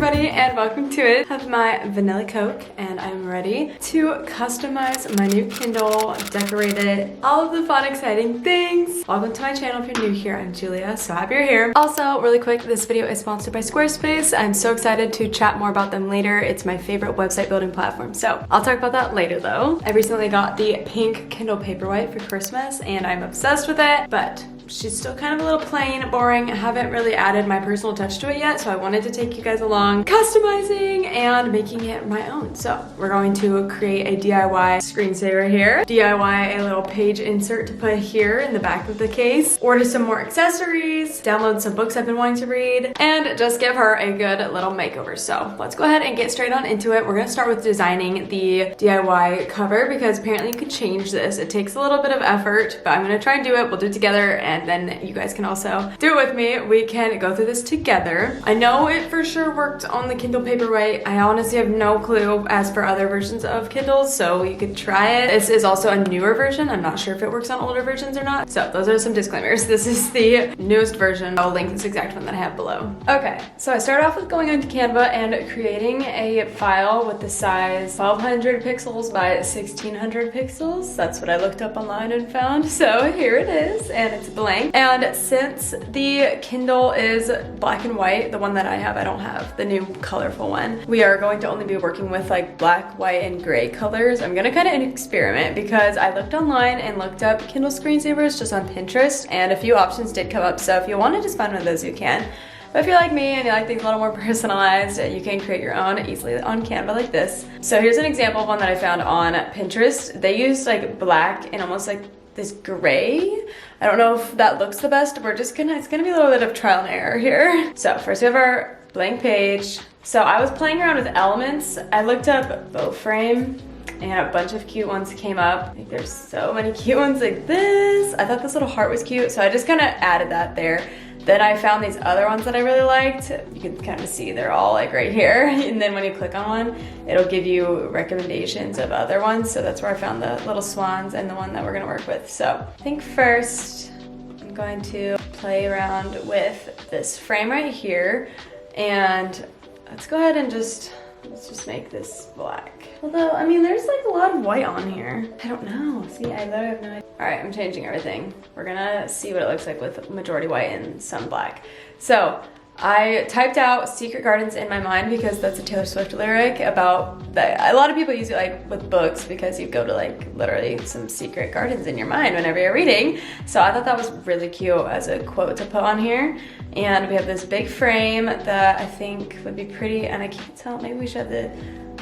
everybody, and welcome to it. I have my vanilla Coke, and I'm ready to customize my new Kindle, decorate it, all of the fun, exciting things. Welcome to my channel. If you're new here, I'm Julia, so happy you're here. Also, really quick, this video is sponsored by Squarespace. I'm so excited to chat more about them later. It's my favorite website building platform, so I'll talk about that later though. I recently got the pink Kindle Paperwhite for Christmas, and I'm obsessed with it, but she's still kind of a little plain, boring. I haven't really added my personal touch to it yet, so I wanted to take you guys along customizing and making it my own. So we're going to create a DIY screensaver here, DIY a little page insert to put here in the back of the case, order some more accessories, download some books I've been wanting to read, and just give her a good little makeover. So let's go ahead and get straight on into it. We're gonna start with designing the DIY cover because apparently you can change this. It takes a little bit of effort, but I'm gonna try and do it. We'll do it together, and then you guys can also do it with me. We can go through this together. I know it for sure worked on the Kindle Paperwhite. I honestly have no clue as for other versions of Kindles, so you could try it. This is also a newer version. I'm not sure if it works on older versions or not. So those are some disclaimers. This is the newest version. I'll link this exact one that I have below. Okay, so I started off with going into Canva and creating a file with the size 1200 pixels by 1600 pixels. That's what I looked up online and found. So here it is, and it's blank. And since the Kindle is black and white, the one that I have, I don't have the new colorful one, we are going to only be working with like black, white, and gray colors. I'm gonna kind of experiment because I looked online and looked up Kindle screensavers just on Pinterest, and a few options did come up. So if you want to just find one of those, you can. But if you're like me and you like things a little more personalized, you can create your own easily on Canva like this. So here's an example of one that I found on Pinterest. They used like black and almost like this gray. I don't know if that looks the best. It's gonna be a little bit of trial and error here. So first we have our blank page. So I was playing around with elements. I looked up bow frame and a bunch of cute ones came up. Like there's so many cute ones like this. I thought this little heart was cute, so I just kind of added that there. Then I found these other ones that I really liked. You can kind of see they're all like right here. And then when you click on one, it'll give you recommendations of other ones. So that's where I found the little swans and the one that we're gonna work with. So I think first I'm going to play around with this frame right here. And let's go ahead and let's just make this black. Although, I mean, there's like a lot of white on here. I don't know. See, I literally have no idea. All right, I'm changing everything. We're gonna see what it looks like with majority white and some black. So I typed out Secret Gardens in my mind because that's a Taylor Swift lyric about that. A lot of people use it like with books because you go to like literally some secret gardens in your mind whenever you're reading. So I thought that was really cute as a quote to put on here. And we have this big frame that I think would be pretty, and I can't tell, maybe we should have the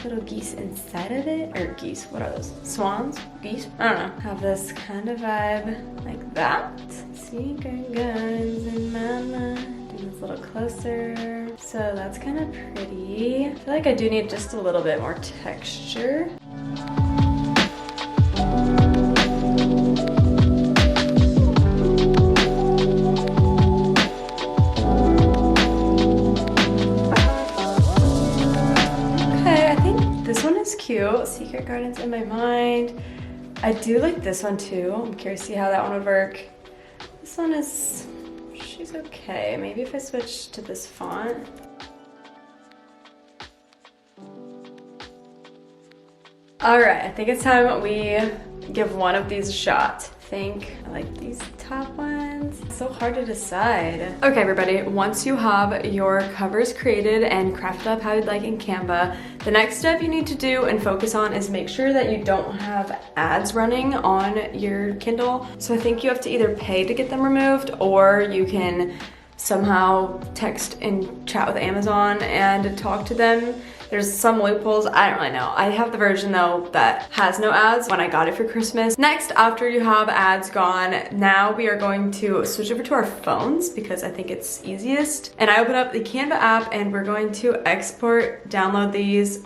little geese inside of it, or geese, what are those? Swans? Geese? I don't know. Have this kind of vibe like that. Secret gardens in my mind. Do this a little closer. So that's kind of pretty. I feel like I do need just a little bit more texture. Cute. Secret Gardens in my mind. I do like this one too. I'm curious to see how that one would work. This one is, she's okay. Maybe if I switch to this font. All right, I think it's time we give one of these a shot. I like these top ones. It's so hard to decide. Okay, everybody, once you have your covers created and crafted up how you'd like in Canva, the next step you need to do and focus on is make sure that you don't have ads running on your Kindle. So I think you have to either pay to get them removed, or you can somehow text and chat with Amazon and talk to them. There's some loopholes, I don't really know. I have the version though that has no ads when I got it for Christmas. Next, after you have ads gone, now we are going to switch over to our phones because I think it's easiest. And I open up the Canva app and we're going to export, download these.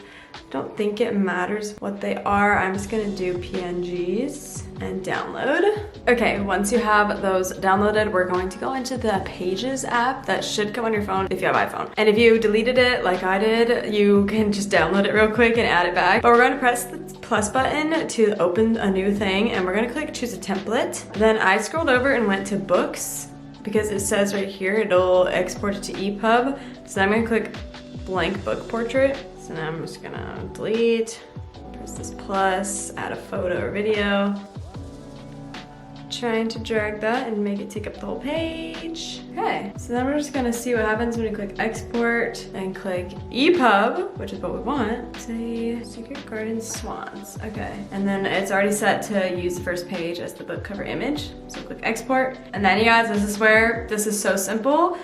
Don't think it matters what they are. I'm just gonna do PNGs and download. Okay, once you have those downloaded, we're going to go into the Pages app that should come on your phone if you have iPhone. And if you deleted it like I did, you can just download it real quick and add it back. But we're going to press the plus button to open a new thing, and we're going to click choose a template. Then I scrolled over and went to books because it says right here it'll export it to EPUB. So I'm going to click blank book portrait. So now I'm just gonna delete, press this plus, add a photo or video. Trying to drag that and make it take up the whole page. Okay, so then we're just gonna see what happens when we click export and click EPUB, which is what we want. Say Secret Garden Swans. Okay, and then it's already set to use the first page as the book cover image. So click export. And then you guys, this is where, this is so simple.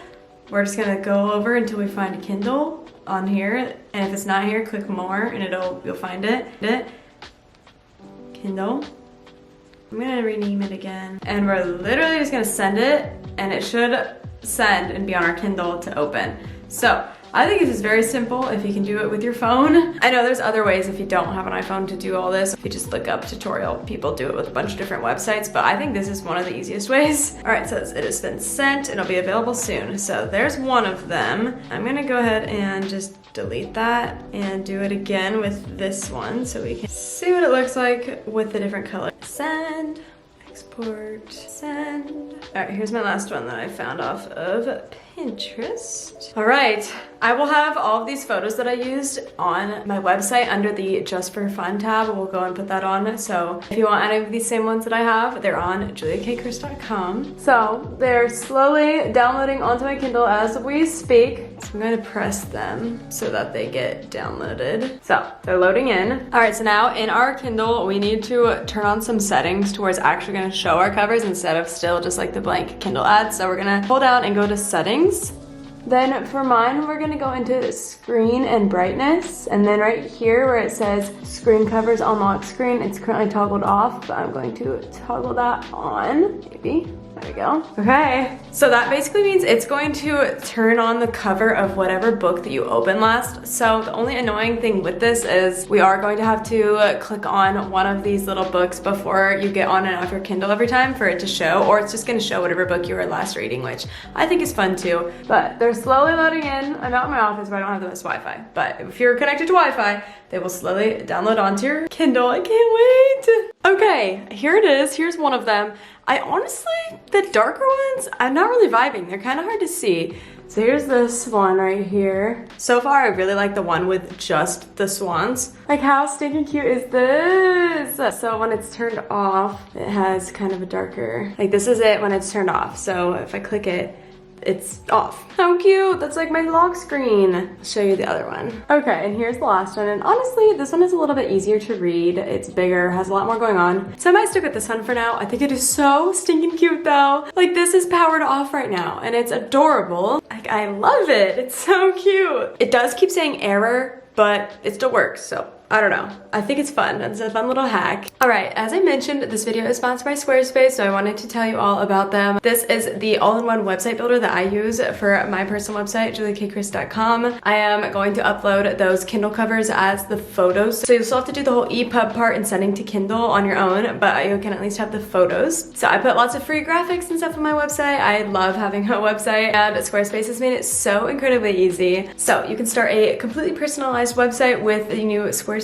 We're just gonna go over until we find a Kindle on here. And if it's not here, click more and you'll find it. Kindle. I'm gonna rename it again. And we're literally just gonna send it, and it should send and be on our Kindle to open. So I think this is very simple if you can do it with your phone. I know there's other ways if you don't have an iPhone to do all this. If you just look up tutorial, people do it with a bunch of different websites, but I think this is one of the easiest ways. All right, it says it has been sent and it'll be available soon. So there's one of them. I'm gonna go ahead and just delete that and do it again with this one so we can see what it looks like with the different colors. Send, export, send. All right, here's my last one that I found off of Pinterest. All right, I will have all of these photos that I used on my website under the Just for Fun tab. We'll go and put that on. So if you want any of these same ones that I have, they're on juliakchris.com. So they're slowly downloading onto my Kindle as we speak. So I'm gonna press them so that they get downloaded. So they're loading in. All right, so now in our Kindle, we need to turn on some settings to where it's actually gonna show our covers instead of still just like the blank Kindle ad. So we're gonna pull down and go to settings. Then for mine, we're gonna go into screen and brightness. And then right here where it says screen covers on lock screen, it's currently toggled off, but I'm going to toggle that on, maybe. There we go. Okay, so that basically means it's going to turn on the cover of whatever book that you open last. So the only annoying thing with this is we are going to have to click on one of these little books before you get on and off your Kindle every time for it to show, or it's just gonna show whatever book you were last reading, which I think is fun too. But they're slowly loading in. I'm not in my office, but I don't have the best Wi-Fi. But if you're connected to Wi-Fi, they will slowly download onto your Kindle. I can't wait. Okay, here it is. Here's one of them. I honestly, the darker ones, I'm not really vibing. They're kind of hard to see. So here's this one right here. So far, I really like the one with just the swans. Like, how stinking cute is this? So when it's turned off, it has kind of a darker, like this is it when it's turned off. So if I click it, it's off. How cute, that's like my lock screen. I'll show you the other one. Okay, and here's the last one. And honestly, this one is a little bit easier to read. It's bigger, has a lot more going on. So I might stick with this one for now. I think it is so stinking cute though. Like, this is powered off right now and it's adorable. Like, I love it, it's so cute. It does keep saying error, but it still works, so I don't know. I think it's fun. It's a fun little hack. All right, as I mentioned, this video is sponsored by Squarespace, so I wanted to tell you all about them. This is the all-in-one website builder that I use for my personal website, juliakchris.com. I am going to upload those Kindle covers as the photos. So you'll still have to do the whole EPUB part and sending to Kindle on your own, but you can at least have the photos. So I put lots of free graphics and stuff on my website. I love having a website, and Squarespace has made it so incredibly easy. So you can start a completely personalized website with the new Squarespace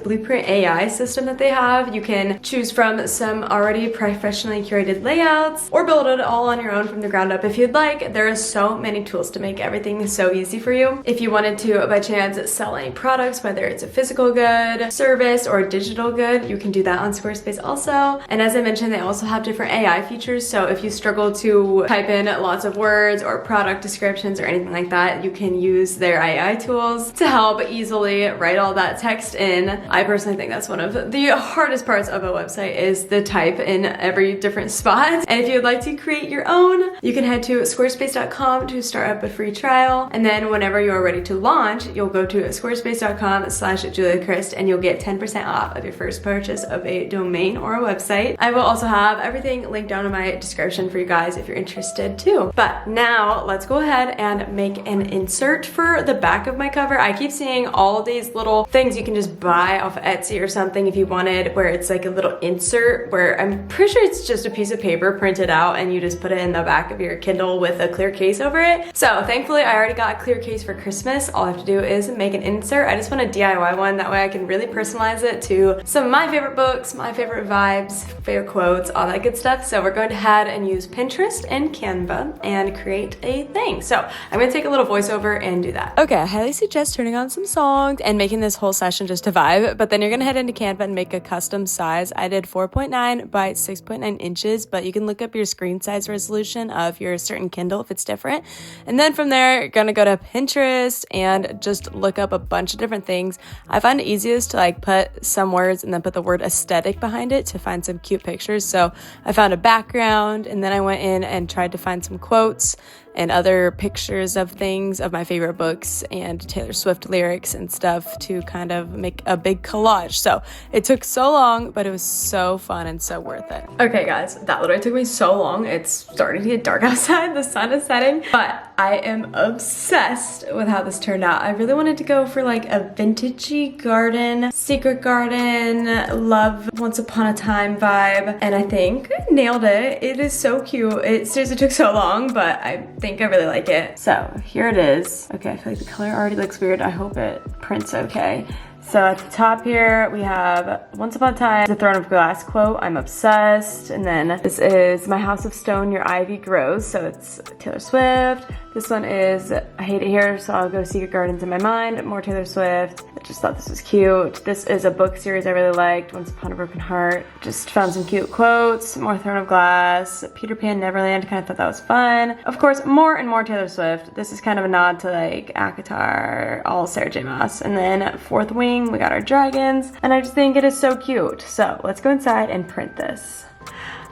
Blueprint AI system that they have. You can choose from some already professionally curated layouts or build it all on your own from the ground up if you'd like. There are so many tools to make everything so easy for you. If you wanted to, by chance, sell any products, whether it's a physical good, service, or a digital good, you can do that on Squarespace also. And as I mentioned, they also have different AI features. So if you struggle to type in lots of words or product descriptions or anything like that, you can use their AI tools to help easily write all that text in. I personally think that's one of the hardest parts of a website is the type in every different spot. And if you would like to create your own, you can head to squarespace.com to start up a free trial. And then whenever you're ready to launch, you'll go to squarespace.com/juliakchris and you'll get 10% off of your first purchase of a domain or a website. I will also have everything linked down in my description for you guys if you're interested too. But now let's go ahead and make an insert for the back of my cover. I keep seeing all of these little things you can just just buy off Etsy or something if you wanted, where it's like a little insert where I'm pretty sure it's just a piece of paper printed out and you just put it in the back of your Kindle with a clear case over it. So thankfully I already got a clear case for Christmas. All I have to do is make an insert. I just want a DIY one, that way I can really personalize it to some of my favorite books, my favorite vibes, favorite quotes, all that good stuff. So we're going to head and use Pinterest and Canva and create a thing. So I'm gonna take a little voiceover and do that. Okay, I highly suggest turning on some songs and making this whole session just a vibe, but then you're gonna head into Canva and make a custom size. I did 4.9 by 6.9 inches, but you can look up your screen size resolution of your certain Kindle if it's different. And then from there, you're gonna go to Pinterest and just look up a bunch of different things. I find it easiest to like put some words and then put the word aesthetic behind it to find some cute pictures. So I found a background, and then I went in and tried to find some quotes and other pictures of things of my favorite books and Taylor Swift lyrics and stuff to kind of make a big collage. So it took so long, but it was so fun and so worth it. Okay guys, that literally took me so long. It's starting to get dark outside, the sun is setting, but I am obsessed with how this turned out. I really wanted to go for like a vintagey garden, secret garden, love once upon a time vibe, and I think I nailed it. It is so cute. It seriously took so long, but I think I really like it. So here it is. Okay, I feel like the color already looks weird. I hope it prints okay. So at the top here, we have Once Upon a Time, the Throne of Glass quote, I'm obsessed. And then this is My House of Stone, Your Ivy Grows. So it's Taylor Swift. This one is I Hate It Here, so I'll go Secret Gardens in My Mind, more Taylor Swift. I just thought this was cute. This is a book series I really liked, Once Upon a Broken Heart. Just found some cute quotes, more Throne of Glass, Peter Pan, Neverland, kind of thought that was fun. Of course, more and more Taylor Swift. This is kind of a nod to like ACOTAR, all Sarah J Maas. And then Fourth Wing, we got our dragons, and I just think it is so cute. So let's go inside and print this.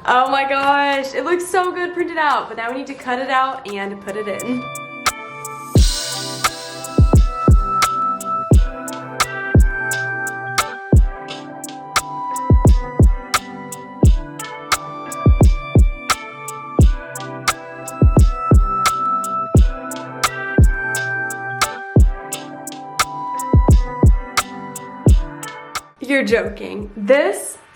Oh my gosh, it looks so good printed out, but now we need to cut it out and put it in. You're joking.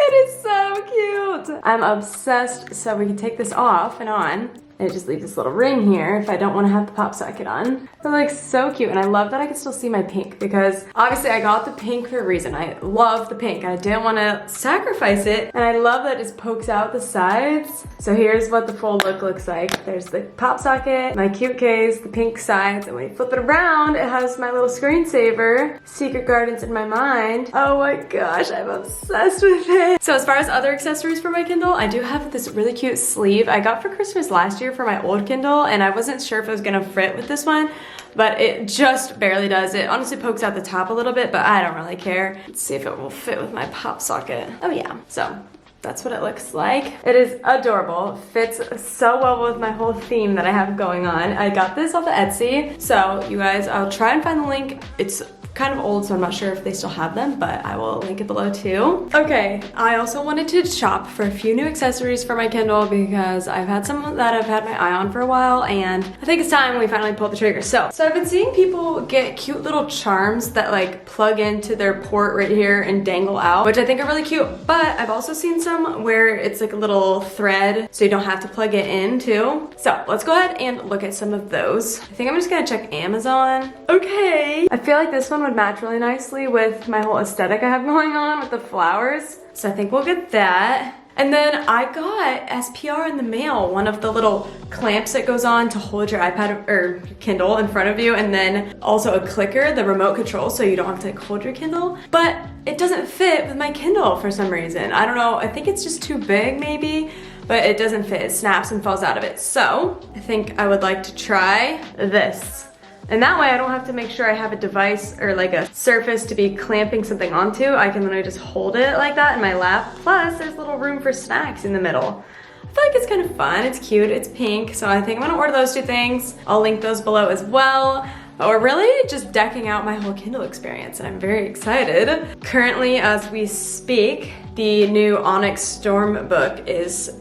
It is so cute. I'm obsessed. So we can take this off and on. And it just leaves this little ring here if I don't want to have the pop socket on. It looks so cute, and I love that I can still see my pink, because obviously I got the pink for a reason. I love the pink. I didn't want to sacrifice it, and I love that it just pokes out the sides. So here's what the full look looks like. There's the pop socket, my cute case, the pink sides, and when you flip it around, it has my little screensaver, Secret Gardens in My Mind. Oh my gosh, I'm obsessed with it. So as far as other accessories for my Kindle, I do have this really cute sleeve I got for Christmas last year for my old Kindle, and I wasn't sure if it was gonna fit with this one, but it just barely does. It honestly pokes out the top a little bit, but I don't really care. Let's see if it will fit with my pop socket. Oh yeah, so that's what it looks like. It is adorable. Fits so well with my whole theme that I have going on. I got this off of Etsy, so you guys, I'll try and find the link. It's kind of old, so I'm not sure if they still have them, but I will link it below too. Okay, I also wanted to shop for a few new accessories for my Kindle, because I've had some that I've had my eye on for a while, and I think it's time we finally pull the trigger. So I've been seeing people get cute little charms that like plug into their port right here and dangle out, which I think are really cute, but I've also seen some where it's like a little thread so you don't have to plug it in too. So let's go ahead and look at some of those. I think I'm just gonna check Amazon. Okay, I feel like this one would match really nicely with my whole aesthetic I have going on with the flowers. So I think we'll get that. And then I got SPR in the mail, one of the little clamps that goes on to hold your iPad or Kindle in front of you, and then also a clicker, the remote control, so you don't have to like, hold your Kindle. But it doesn't fit with my Kindle for some reason. I don't know, I think it's just too big maybe, but it doesn't fit. It snaps and falls out of it. So I think I would like to try this. And that way I don't have to make sure I have a device or like a surface to be clamping something onto. I can literally just hold it like that in my lap. Plus there's a little room for snacks in the middle. I feel like it's kind of fun, it's cute, it's pink. So I think I'm gonna order those two things. I'll link those below as well. But we're really just decking out my whole Kindle experience, and I'm very excited. Currently, as we speak, the new Onyx Storm book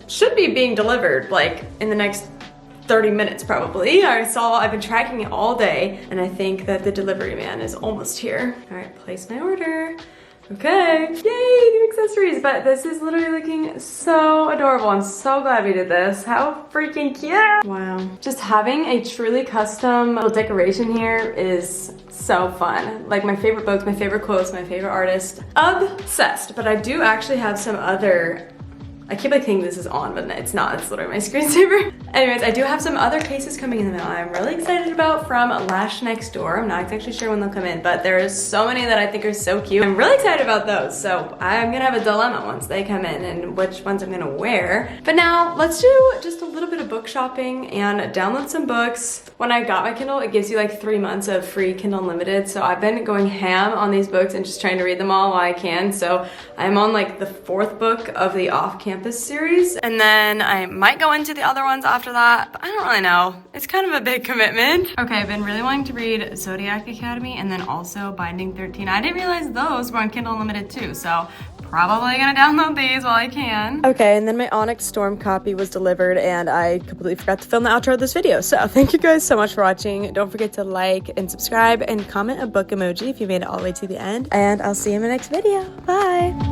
should be being delivered like in the next 30 minutes probably. I've been tracking it all day, and I think that the delivery man is almost here. All right, place my order. Okay, yay, new accessories, but this is literally looking so adorable. I'm so glad we did this. How freaking cute. Wow. Just having a truly custom little decoration here is so fun. Like my favorite books, my favorite quotes, my favorite artist. Obsessed, but I do actually have some other, I keep like thinking this is on, but it's not. It's literally my screensaver. Anyways, I do have some other cases coming in the mail I'm really excited about from Lash Next Door. I'm not exactly sure when they'll come in, but there's so many that I think are so cute. I'm really excited about those, so I'm gonna have a dilemma once they come in and which ones I'm gonna wear. But now, let's do just a little bit of book shopping and download some books. When I got my Kindle, it gives you like 3 months of free Kindle Unlimited, so I've been going ham on these books and just trying to read them all while I can. So I'm on like the 4th book of the Off-Campus series, and then I might go into the other ones after that, but I don't really know. It's kind of a big commitment. Okay, I've been really wanting to read Zodiac Academy and then also Binding 13. I didn't realize those were on Kindle Unlimited too, so probably gonna download these while I can. Okay, and then my Onyx Storm copy was delivered and I completely forgot to film the outro of this video. So thank you guys so much for watching. Don't forget to like and subscribe and comment a book emoji if you made it all the way to the end. And I'll see you in my next video. Bye.